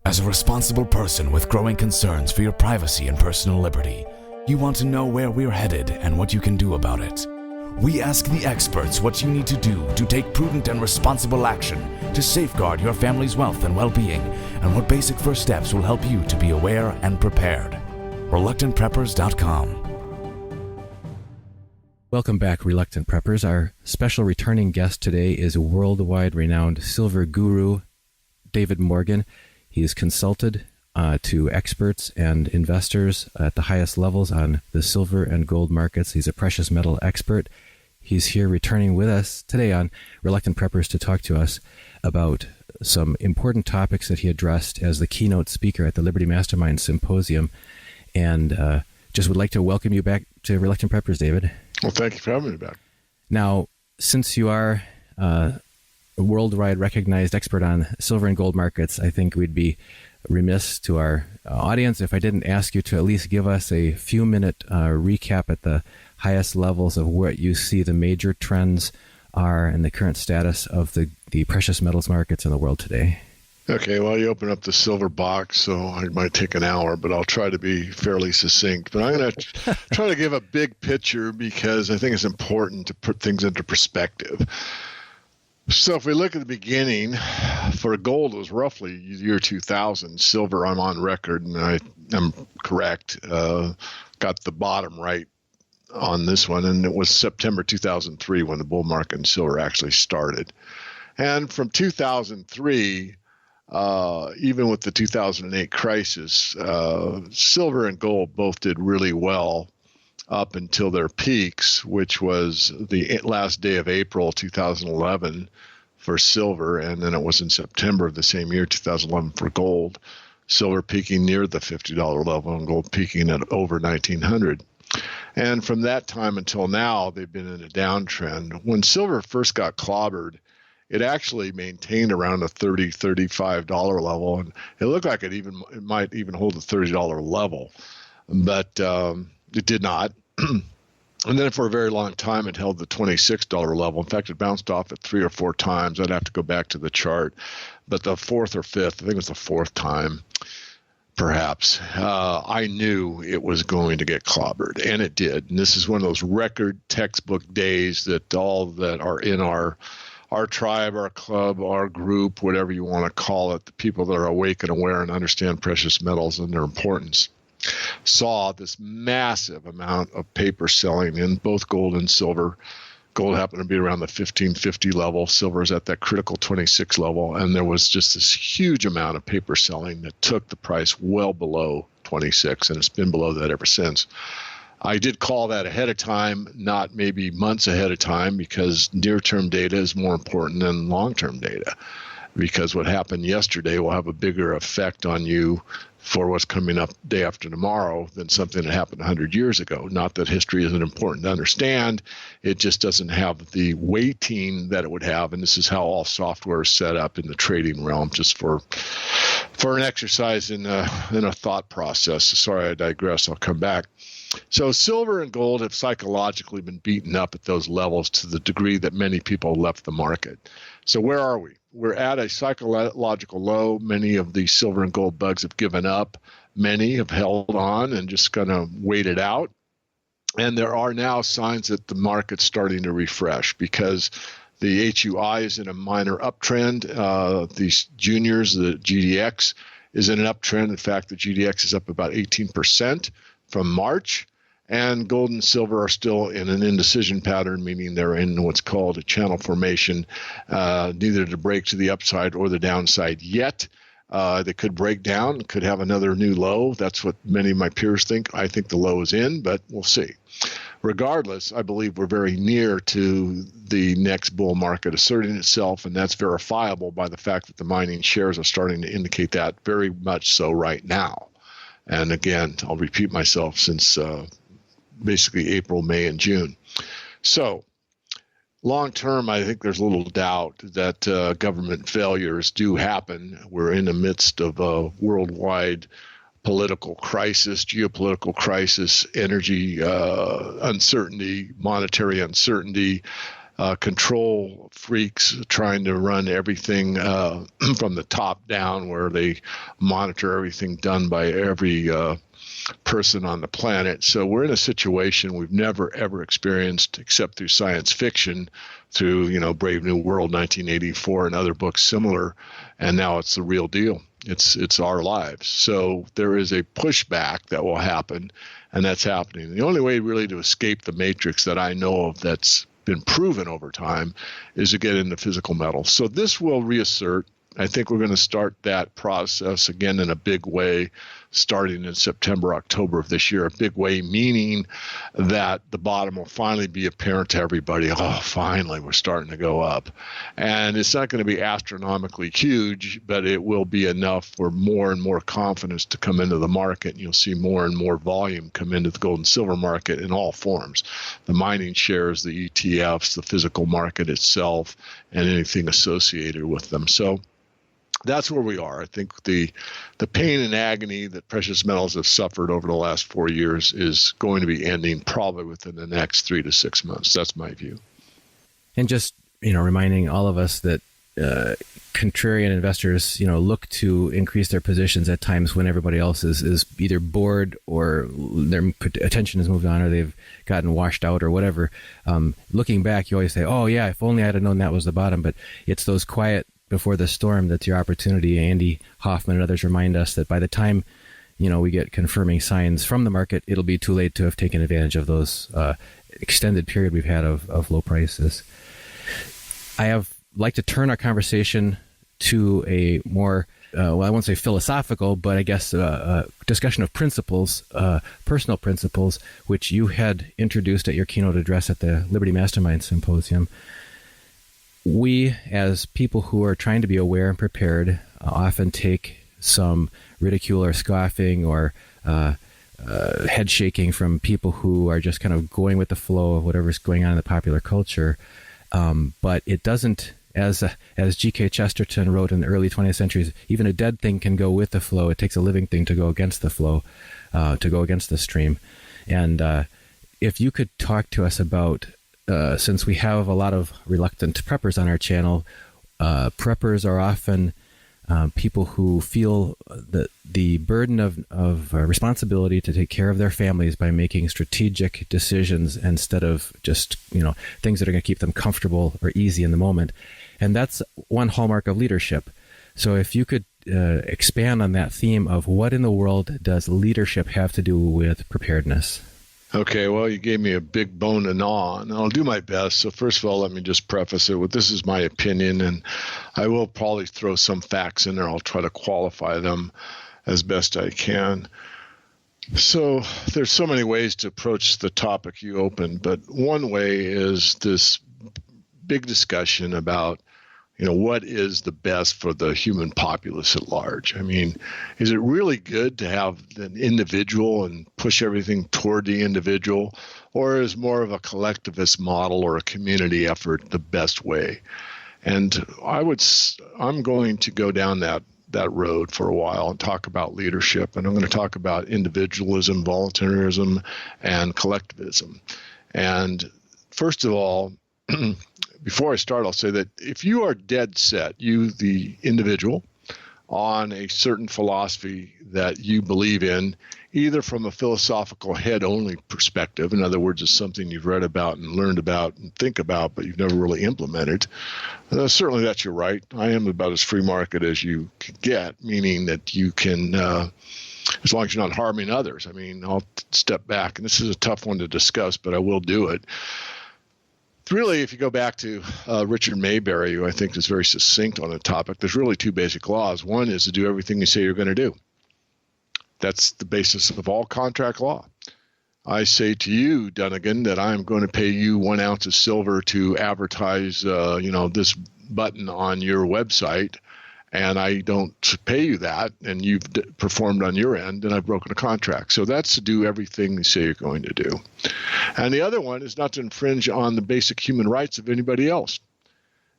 As a responsible person with growing concerns for your privacy and personal liberty, you want to know where we're headed and what you can do about it. We ask the experts what you need to do to take prudent and responsible action to safeguard your family's wealth and well-being, and what basic first steps will help you to be aware and prepared. ReluctantPreppers.com. Welcome back, Reluctant Preppers. Our special returning guest today is worldwide renowned silver guru, David Morgan. He is consulted to experts and investors at the highest levels on the silver and gold markets. He's a precious metal expert. He's here returning with us today on Reluctant Preppers to talk to us about some important topics that he addressed as the keynote speaker at the Liberty Mastermind Symposium. And just would like to welcome you back to Reluctant Preppers, David. Well, thank you for having me back. Now, since you are a worldwide recognized expert on silver and gold markets, I think we'd be remiss to our audience if I didn't ask you to at least give us a few-minute recap at the highest levels of what you see the major trends are and the current status of the precious metals markets in the world today. Okay, well, you open up the silver box, so it might take an hour, but I'll try to be fairly succinct. But I'm going to try to give a big picture because I think it's important to put things into perspective. So if we look at the beginning, for gold, it was roughly year 2000. Silver, I'm on record, and I'm correct, got the bottom right on this one, and it was September 2003 when the bull market in silver actually started. And from 2003, even with the 2008 crisis, silver and gold both did really well up until their peaks, which was the last day of April 2011 for silver, and then it was in September of the same year, 2011, for gold. Silver peaking near the $50 level and gold peaking at over 1900. And from that time until now, they've been in a downtrend. When silver first got clobbered, it actually maintained around the $30, $35 level, and it looked like it might even hold the $30 level, but it did not. And then for a very long time, it held the $26 level. In fact, it bounced off it 3 or 4 times. I'd have to go back to the chart, but the fourth or fifth, I think it was the fourth time, perhaps, I knew it was going to get clobbered, and it did. And this is one of those record textbook days that all that are in our tribe, our club, our group, whatever you want to call it, the people that are awake and aware and understand precious metals and their importance, saw this massive amount of paper selling in both gold and silver. Gold happened to be around the 1550 level. Silver is at that critical 26 level. And there was just this huge amount of paper selling that took the price well below 26. And it's been below that ever since. I did call that ahead of time, not maybe months ahead of time, because near-term data is more important than long-term data. Because what happened yesterday will have a bigger effect on you for what's coming up day after tomorrow than something that happened 100 years ago. Not that history isn't important to understand. It just doesn't have the weighting that it would have. And this is how all software is set up in the trading realm, just for an exercise in a thought process. Sorry, I digress. I'll come back. So silver and gold have psychologically been beaten up at those levels to the degree that many people left the market. So where are we? We're at a psychological low. Many of the silver and gold bugs have given up. Many have held on and just going to wait it out. And there are now signs that the market's starting to refresh because the HUI is in a minor uptrend. These juniors, the GDX, is in an uptrend. In fact, the GDX is up about 18% from March. And gold and silver are still in an indecision pattern, meaning they're in what's called a channel formation, neither to break to the upside or the downside yet. They could break down, could have another new low. That's what many of my peers think. I think the low is in, but we'll see. Regardless, I believe we're very near to the next bull market asserting itself, and that's verifiable by the fact that the mining shares are starting to indicate that very much so right now. And again, I'll repeat myself since basically April, May, and June. So long term, I think there's little doubt that government failures do happen. We're in the midst of a worldwide political crisis, geopolitical crisis, energy uncertainty, monetary uncertainty, control freaks trying to run everything from the top down, where they monitor everything done by every person on the planet. So we're in a situation we've never, ever experienced except through science fiction, through, Brave New World, 1984, and other books similar. And now it's the real deal. It's our lives. So there is a pushback that will happen, and that's happening. The only way really to escape the matrix that I know of that's been proven over time is to get into physical metals. So this will reassert. I think we're going to start that process again in a big way starting in September, October of this year. A big way meaning that the bottom will finally be apparent to everybody. Oh, finally, we're starting to go up. And it's not going to be astronomically huge, but it will be enough for more and more confidence to come into the market. And you'll see more and more volume come into the gold and silver market in all forms. The mining shares, the ETFs, the physical market itself, and anything associated with them. So that's where we are. I think the pain and agony that precious metals have suffered over the last 4 years is going to be ending probably within the next 3 to 6 months. That's my view. And just, reminding all of us that contrarian investors, look to increase their positions at times when everybody else is either bored or their attention has moved on or they've gotten washed out or whatever. Looking back, you always say, oh yeah, if only I'd have known that was the bottom. But it's those quiet before the storm that's your opportunity. Andy Hoffman and others remind us that by the time we get confirming signs from the market, it'll be too late to have taken advantage of those extended period we've had of low prices. I have like to turn our conversation to a more I won't say philosophical, but I guess discussion of principles, personal principles, which you had introduced at your keynote address at the Liberty Mastermind Symposium. We, as people who are trying to be aware and prepared, often take some ridicule or scoffing or head shaking from people who are just kind of going with the flow of whatever's going on in the popular culture. But it doesn't, as G.K. Chesterton wrote in the early 20th century, even a dead thing can go with the flow. It takes a living thing to go against the flow, to go against the stream. And if you could talk to us about, since we have a lot of reluctant preppers on our channel, preppers are often people who feel the burden of responsibility to take care of their families by making strategic decisions instead of just things that are going to keep them comfortable or easy in the moment. And that's one hallmark of leadership. So if you could expand on that theme of what in the world does leadership have to do with preparedness? Okay, well, you gave me a big bone to gnaw, and I'll do my best. So first of all, let me just preface it with this is my opinion, and I will probably throw some facts in there. I'll try to qualify them as best I can. So there's so many ways to approach the topic you opened, but one way is this big discussion about what is the best for the human populace at large? I mean, is it really good to have an individual and push everything toward the individual, or is more of a collectivist model or a community effort the best way? And I'm going to go down that road for a while and talk about leadership, and I'm going to talk about individualism, voluntarism, and collectivism. And first of all, before I start, I'll say that if you are dead set, you, the individual, on a certain philosophy that you believe in, either from a philosophical head-only perspective, in other words, it's something you've read about and learned about and think about, but you've never really implemented, certainly that's your right. I am about as free market as you can get, meaning that you can, as long as you're not harming others. I mean, I'll step back, and this is a tough one to discuss, but I will do it. Really, if you go back to Richard Maybury, who I think is very succinct on the topic, there's really two basic laws. One is to do everything you say you're going to do. That's the basis of all contract law. I say to you, Dunnigan, that I'm going to pay you 1 ounce of silver to advertise, this button on your website, and I don't pay you that, and you've performed on your end, and I've broken a contract. So that's to do everything you say you're going to do. And the other one is not to infringe on the basic human rights of anybody else.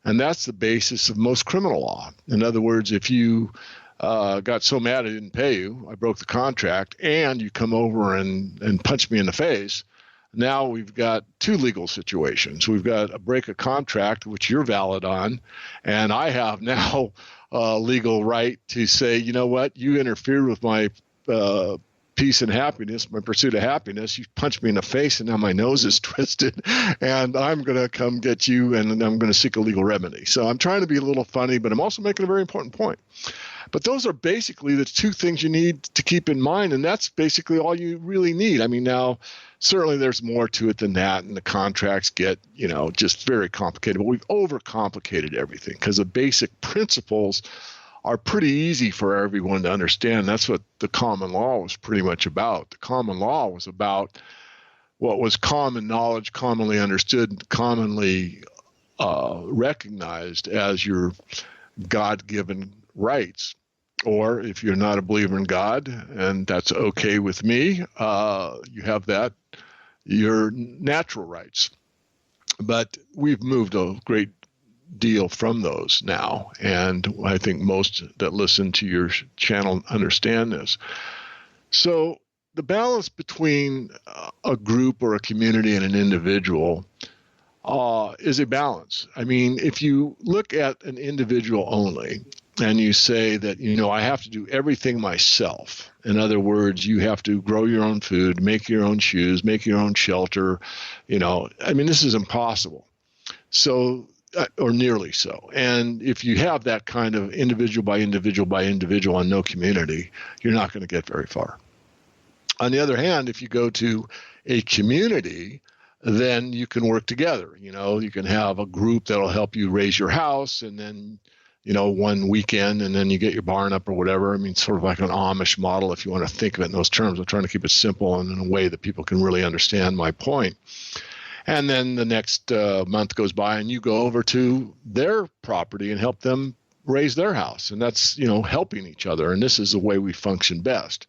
And that's the basis of most criminal law. In other words, if you got so mad I didn't pay you, I broke the contract, and you come over and punch me in the face, now we've got two legal situations. We've got a break of contract, which you're valid on, and I have now legal right to say, you know what, you interfered with my peace and happiness, my pursuit of happiness. You punched me in the face, and now my nose is twisted, and I'm going to come get you, and I'm going to seek a legal remedy. So I'm trying to be a little funny, but I'm also making a very important point. But those are basically the two things you need to keep in mind, and that's basically all you really need. I mean, now, certainly there's more to it than that, and the contracts get, just very complicated. But we've overcomplicated everything because the basic principles are pretty easy for everyone to understand. That's what the common law was pretty much about. The common law was about what was common knowledge, commonly understood, commonly recognized as your God-given rights. Or if you're not a believer in God, and that's okay with me, you have that, your natural rights. But we've moved a great deal from those now, and I think most that listen to your channel understand this. So the balance between a group or a community and an individual is a balance. I mean, if you look at an individual only, and you say that, I have to do everything myself. In other words, you have to grow your own food, make your own shoes, make your own shelter. This is impossible. So, or nearly so. And if you have that kind of individual by individual by individual and no community, you're not going to get very far. On the other hand, if you go to a community, then you can work together. You can have a group that'll help you raise your house, and then one weekend, and then you get your barn up or whatever. I mean, sort of like an Amish model, if you want to think of it in those terms. I'm trying to keep it simple and in a way that people can really understand my point. And then the next month goes by, and you go over to their property and help them raise their house. And that's, helping each other. And this is the way we function best.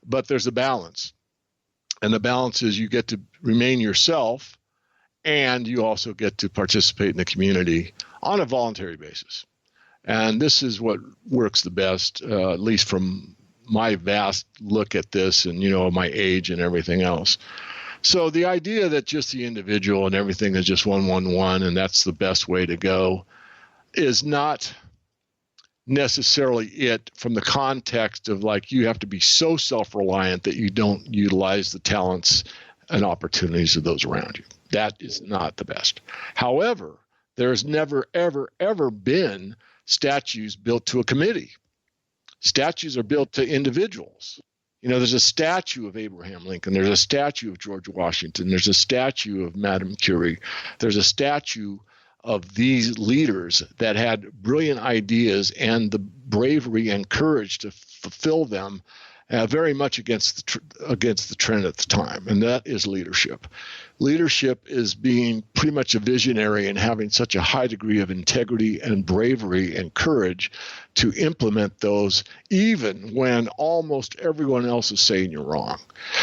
But there's a balance. And the balance is you get to remain yourself, and you also get to participate in the community on a voluntary basis. And this is what works the best, at least from my vast look at this and, my age and everything else. So the idea that just the individual and everything is just 1-1-1 and that's the best way to go is not necessarily it, from the context of like you have to be so self-reliant that you don't utilize the talents and opportunities of those around you. That is not the best. However, there's never, ever, ever been statues built to a committee. Statues are built to individuals. There's a statue of Abraham Lincoln. There's a statue of George Washington. There's a statue of Madame Curie. There's a statue of these leaders that had brilliant ideas and the bravery and courage to fulfill them very much against the trend at the time, and that is leadership. Leadership is being pretty much a visionary and having such a high degree of integrity and bravery and courage to implement those, even when almost everyone else is saying you're wrong.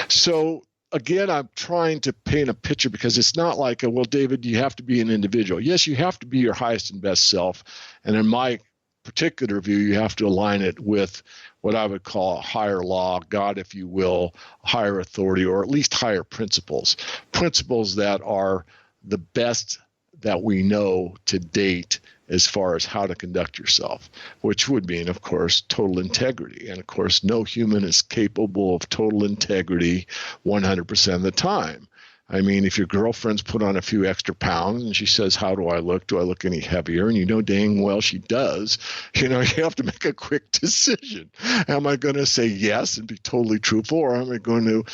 So again, I'm trying to paint a picture because it's not like, well, David, you have to be an individual. Yes, you have to be your highest and best self, and in my particular view, you have to align it with what I would call a higher law, God, if you will, higher authority, or at least higher principles that are the best that we know to date as far as how to conduct yourself, which would mean, of course, total integrity. And of course, no human is capable of total integrity 100% of the time. I mean, if your girlfriend's put on a few extra pounds and she says, how do I look? Do I look any heavier? And you know dang well she does. You have to make a quick decision. Am I going to say yes and be totally truthful, or am I going to,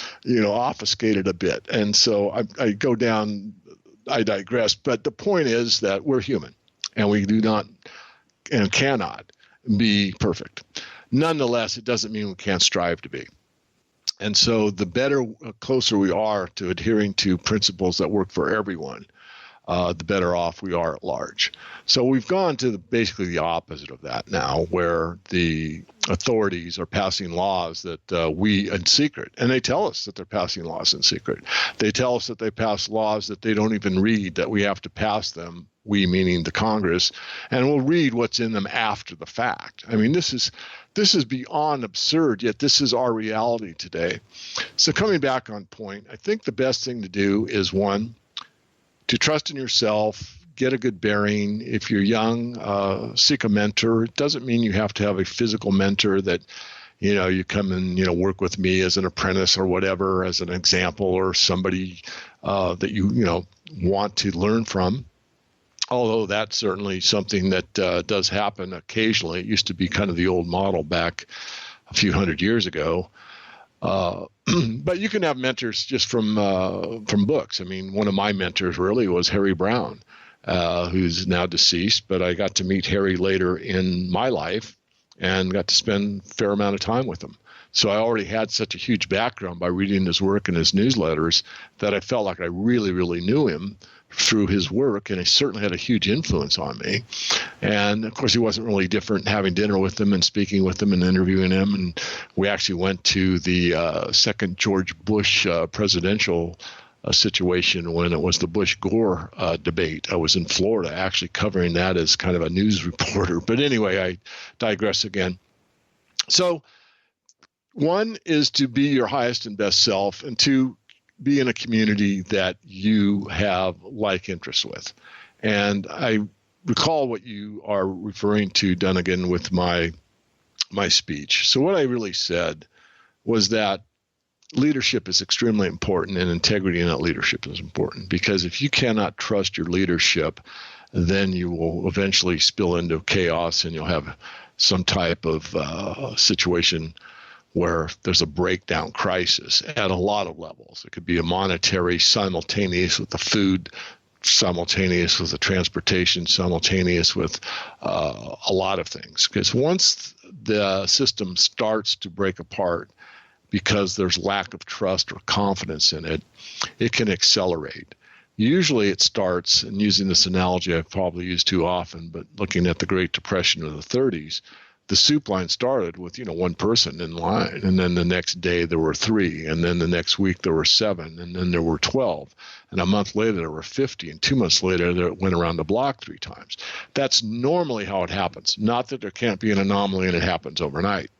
obfuscate it a bit? And so I go down, I digress. But the point is that we're human, and we do not and cannot be perfect. Nonetheless, it doesn't mean we can't strive to be. And so the closer we are to adhering to principles that work for everyone, the better off we are at large. So we've gone to basically the opposite of that now, where the authorities are passing laws that we in secret, and they tell us that they're passing laws in secret. They tell us that they pass laws that they don't even read, that we have to pass them, we meaning the Congress, and we'll read what's in them after the fact. I mean, this is this is beyond absurd, yet this is our reality today. So coming back on point, I think the best thing to do is, one, to trust in yourself, get a good bearing. If you're young, seek a mentor. It doesn't mean you have to have a physical mentor that, you come and, work with me as an apprentice or whatever, as an example, or somebody that you want to learn from. Although that's certainly something that does happen occasionally. It used to be kind of the old model back a few hundred years ago. But you can have mentors just from books. I mean, one of my mentors really was Harry Brown, who's now deceased, but I got to meet Harry later in my life and got to spend a fair amount of time with him. So I already had such a huge background by reading his work and his newsletters that I felt like I really, really knew him through his work, and he certainly had a huge influence on me. And of course, he wasn't really different having dinner with him and speaking with him and interviewing him. And we actually went to the second George Bush presidential situation when it was the Bush-Gore debate. I was in Florida actually covering that as kind of a news reporter. But anyway, I digress again. So one is to be your highest and best self, and two, be in a community that you have like interests with. And I recall what you are referring to, Dunnigan, with my speech. So what I really said was that leadership is extremely important, and integrity in that leadership is important, because if you cannot trust your leadership, then you will eventually spill into chaos, and you'll have some type of situation where there's a breakdown crisis at a lot of levels. It could be a monetary, simultaneous with the food, simultaneous with the transportation, simultaneous with a lot of things. Because once the system starts to break apart because there's lack of trust or confidence in it, it can accelerate. Usually it starts, and using this analogy I've probably used too often, but looking at the Great Depression of the 30s, the soup line started with, one person in line, and then the next day there were 3, and then the next week there were 7, and then there were 12, and a month later there were 50, and 2 months later it went around the block 3 times. That's normally how it happens. Not that there can't be an anomaly and it happens overnight.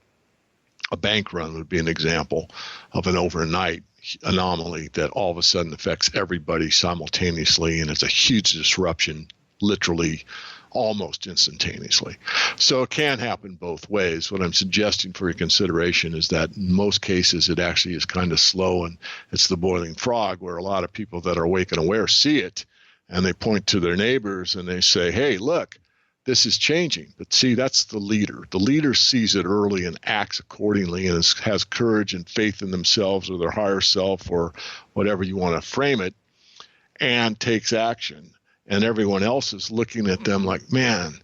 A bank run would be an example of an overnight anomaly that all of a sudden affects everybody simultaneously, and it's a huge disruption, literally almost instantaneously. So it can happen both ways. What I'm suggesting for your consideration is that in most cases it actually is kind of slow, and it's the boiling frog, where a lot of people that are awake and aware see it, and they point to their neighbors and they say, hey, look, this is changing. But see, that's the leader. The leader sees it early and acts accordingly, and has courage and faith in themselves or their higher self or whatever you want to frame it, and takes action. And everyone else is looking at them like, man,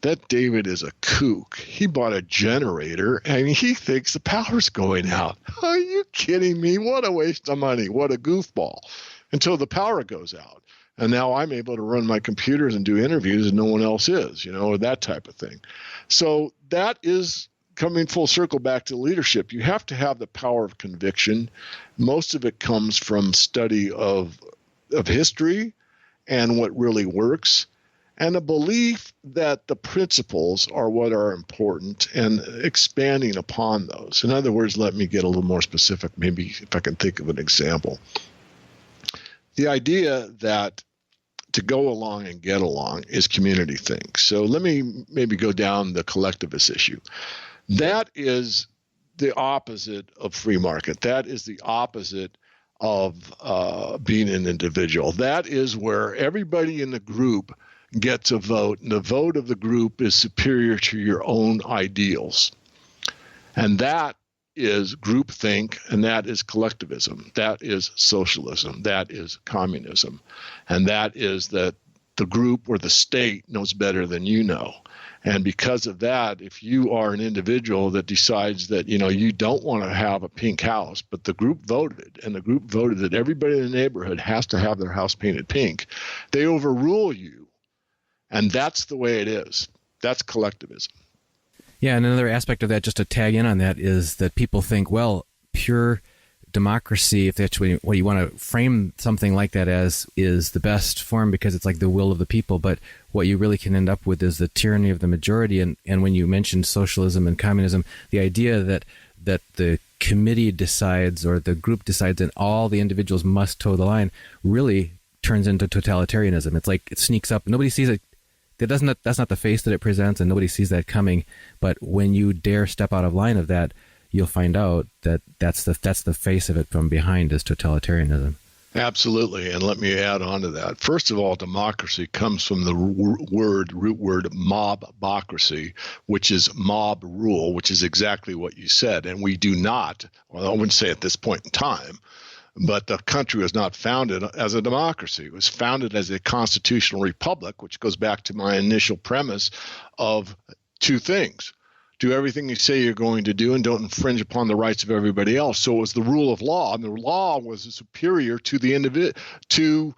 that David is a kook. He bought a generator and he thinks the power's going out. Are you kidding me? What a waste of money. What a goofball. Until the power goes out. And now I'm able to run my computers and do interviews and no one else is, or that type of thing. So that is coming full circle back to leadership. You have to have the power of conviction. Most of it comes from study of history and what really works, and a belief that the principles are what are important, and expanding upon those. In other words, let me get a little more specific, maybe if I can think of an example. The idea that to go along and get along is community thing. So let me maybe go down the collectivist issue. That is the opposite of free market. That is the opposite of being an individual. That is where everybody in the group gets a vote, and the vote of the group is superior to your own ideals. And that is groupthink, and that is collectivism. That is socialism. That is communism. And that is that the group or the state knows better than you know. And because of that, if you are an individual that decides that, you don't want to have a pink house, but the group voted, and the group voted that everybody in the neighborhood has to have their house painted pink, they overrule you. And that's the way it is. That's collectivism. Yeah, and another aspect of that, just to tag in on that, is that people think, well, pure democracy, if that's what you want to frame something like that as, is the best form because it's like the will of the people. But what you really can end up with is the tyranny of the majority. And when you mentioned socialism and communism, the idea that the committee decides or the group decides and all the individuals must toe the line really turns into totalitarianism. It's like it sneaks up. Nobody sees it. That's not the face that it presents, and nobody sees that coming. But when you dare step out of line of that, you'll find out that that's the face of it from behind is totalitarianism. Absolutely. And let me add on to that. First of all, democracy comes from the root word mobocracy, which is mob rule, which is exactly what you said. And we do not, well, I wouldn't say at this point in time, but the country was not founded as a democracy. It was founded as a constitutional republic, which goes back to my initial premise of two things. Do everything you say you're going to do and don't infringe upon the rights of everybody else. So it was the rule of law, and the law was superior to the individual,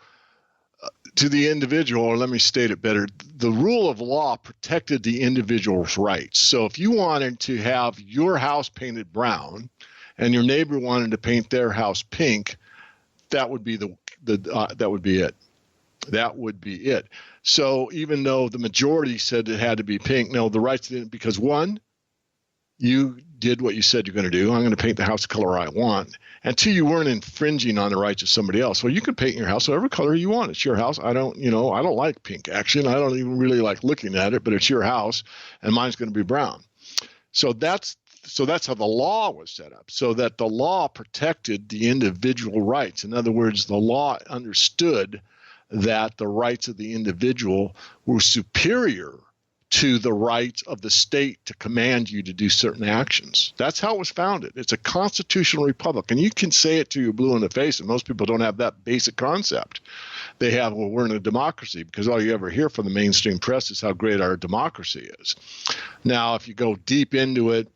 or let me state it better. The rule of law protected the individual's rights. So if you wanted to have your house painted brown and your neighbor wanted to paint their house pink, that would be that would be it. That would be it. So even though the majority said it had to be pink, no, the rights didn't, because one, you did what you said you're going to do. I'm going to paint the house the color I want. And two, you weren't infringing on the rights of somebody else. Well, you can paint your house whatever color you want. It's your house. I don't like pink, actually, and I don't even really like looking at it, but it's your house, and mine's going to be brown. So that's how the law was set up, so that the law protected the individual rights. In other words, the law understood that the rights of the individual were superior to the rights of the state to command you to do certain actions. That's how it was founded. It's a constitutional republic. And you can say it to you're blue in the face, and most people don't have that basic concept. They have, well, we're in a democracy, because all you ever hear from the mainstream press is how great our democracy is. Now, if you go deep into it,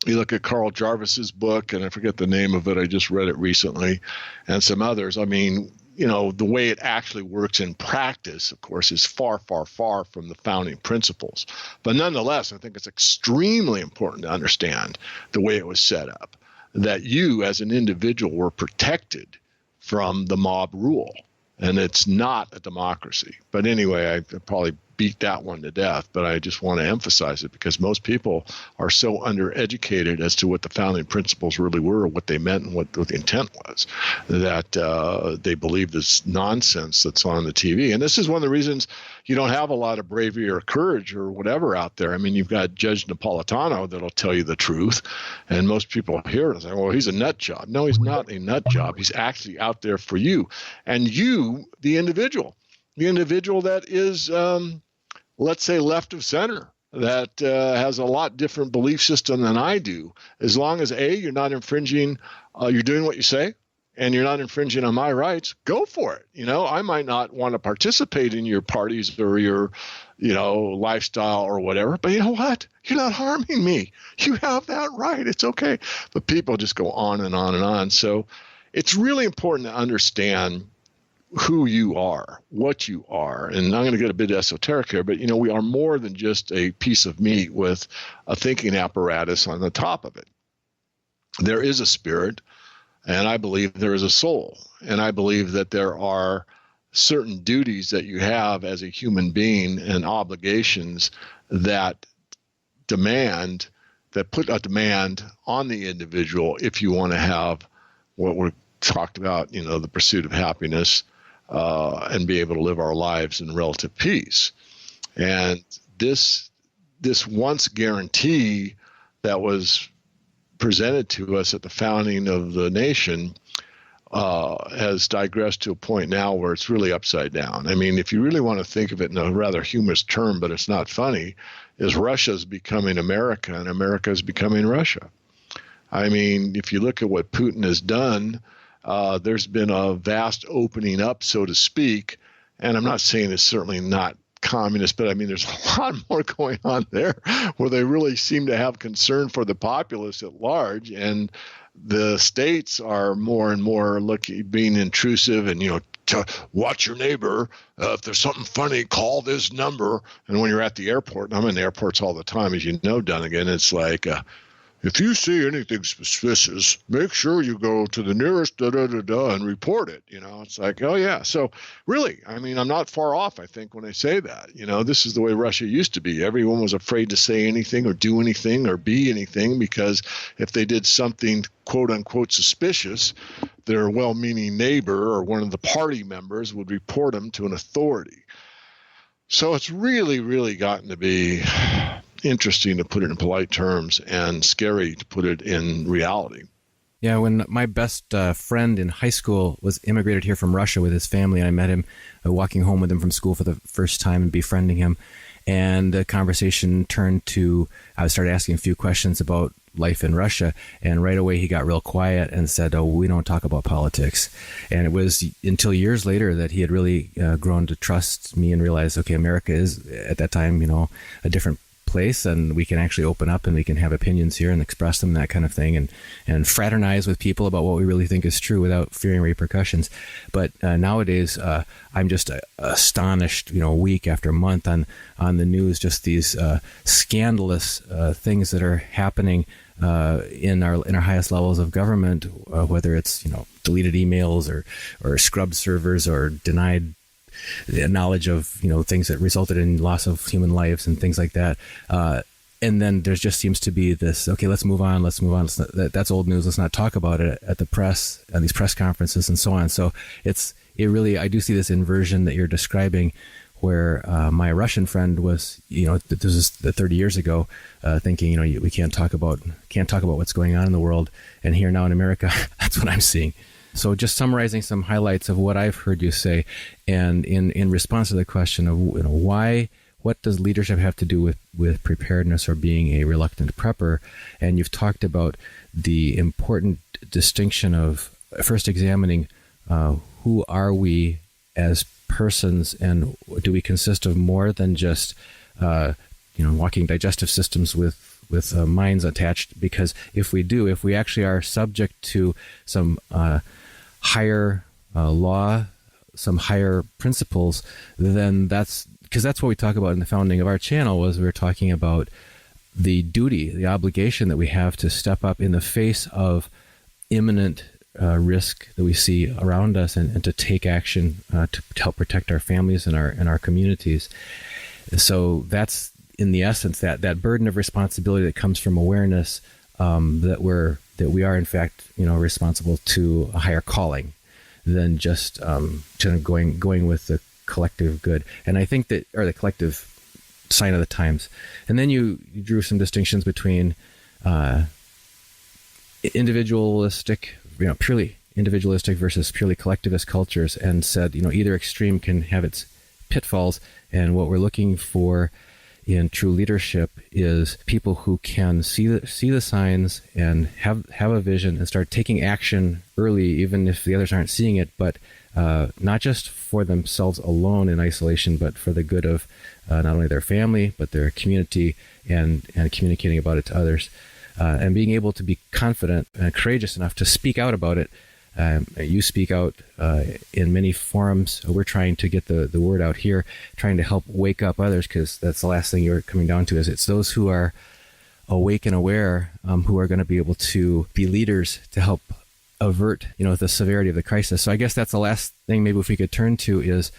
you look at Carl Jarvis's book, and I forget the name of it, I just read it recently, and some others. I mean, the way it actually works in practice, of course, is far, far, far from the founding principles. But nonetheless, I think it's extremely important to understand the way it was set up, that you as an individual were protected from the mob rule. And it's not a democracy. But anyway, I probably beat that one to death, but I just want to emphasize it because most people are so undereducated as to what the founding principles really were, what they meant, and what the intent was, that they believe this nonsense that's on the TV. And this is one of the reasons you don't have a lot of bravery or courage or whatever out there. I mean, you've got Judge Napolitano that'll tell you the truth, and most people hear it and say, well, he's a nut job. No, he's not a nut job. He's actually out there for you. And you, the individual that is, let's say, left of center, that has a lot different belief system than I do. As long as, A, you're not infringing, you're doing what you say, and you're not infringing on my rights, go for it. I might not want to participate in your parties or your, lifestyle or whatever, but you know what? You're not harming me. You have that right. It's okay. But people just go on and on and on. So it's really important to understand who you are, what you are. And I'm going to get a bit esoteric here, but we are more than just a piece of meat with a thinking apparatus on the top of it. There is a spirit, and I believe there is a soul. And I believe that there are certain duties that you have as a human being and obligations that put a demand on the individual if you want to have what we're talked about, the pursuit of happiness, and be able to live our lives in relative peace. And this once guarantee that was presented to us at the founding of the nation has digressed to a point now where it's really upside down. I mean, if you really want to think of it in a rather humorous term, but it's not funny, is Russia's becoming America and America is becoming Russia. I mean, if you look at what Putin has done, there's been a vast opening up, so to speak, and I'm not saying it's certainly not communist, but I mean, there's a lot more going on there where they really seem to have concern for the populace at large, and the states are more and more being intrusive and, to watch your neighbor. If there's something funny, call this number. And when you're at the airport, and I'm in airports all the time, as you know, Dunnigan, it's like, if you see anything suspicious, make sure you go to the nearest da-da-da-da and report it. It's like, oh, yeah. So really, I mean, I'm not far off, I think, when I say that. This is the way Russia used to be. Everyone was afraid to say anything or do anything or be anything, because if they did something, quote unquote, suspicious, their well-meaning neighbor or one of the party members would report them to an authority. So it's really, really gotten to be interesting, to put it in polite terms, and scary to put it in reality. Yeah, when my best friend in high school was immigrated here from Russia with his family, I met him walking home with him from school for the first time and befriending him. And the conversation turned to, I started asking a few questions about life in Russia, and right away he got real quiet and said, "Oh, we don't talk about politics." And it was until years later that he had really grown to trust me and realize, okay, America is at that time, a different place, and we can actually open up and we can have opinions here and express them, that kind of thing, and fraternize with people about what we really think is true without fearing repercussions. But nowadays, I'm just astonished, week after month on the news, just these scandalous things that are happening in our highest levels of government, whether it's deleted emails or scrubbed servers or denied the knowledge of things that resulted in loss of human lives and things like that. And then there just seems to be this, okay, let's move on. That's old news. Let's not talk about it at the press and these press conferences and so on. So I do see this inversion that you're describing, where my Russian friend was, this is 30 years ago, thinking, we can't talk about what's going on in the world. And here now in America, that's what I'm seeing. So just summarizing some highlights of what I've heard you say, and in response to the question of what does leadership have to do with preparedness or being a reluctant prepper, and you've talked about the important distinction of first examining who are we as persons, and do we consist of more than just walking digestive systems with minds attached? Because if we actually are subject to some higher law, some higher principles, then that's what we talk about in the founding of our channel. Was we were talking about the duty, the obligation that we have to step up in the face of imminent risk that we see around us, and to take action to help protect our families and our communities. So that's in the essence that burden of responsibility that comes from awareness that we are in fact responsible to a higher calling than just going with the collective good. And I think that, or the collective sign of the times. And then you drew some distinctions between individualistic, purely individualistic versus purely collectivist cultures, and said, either extreme can have its pitfalls. And what we're looking for in true leadership is people who can see the signs and have a vision and start taking action early, even if the others aren't seeing it, but not just for themselves alone in isolation, but for the good of not only their family, but their community, and communicating about it to others. And being able to be confident and courageous enough to speak out about it. You speak out in many forums. We're trying to get the word out here, trying to help wake up others, because that's the last thing you're coming down to, is it's those who are awake and aware who are going to be able to be leaders to help avert the severity of the crisis. So I guess that's the last thing maybe if we could turn to is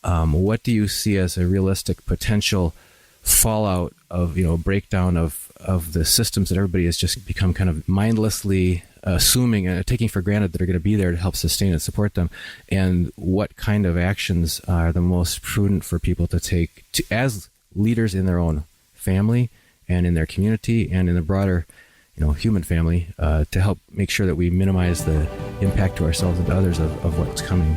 what do you see as a realistic potential fallout of breakdown of the systems that everybody has just become kind of mindlessly assuming and taking for granted that are going to be there to help sustain and support them, and what kind of actions are the most prudent for people to take as leaders in their own family and in their community and in the broader human family, to help make sure that we minimize the impact to ourselves and to others of what's coming.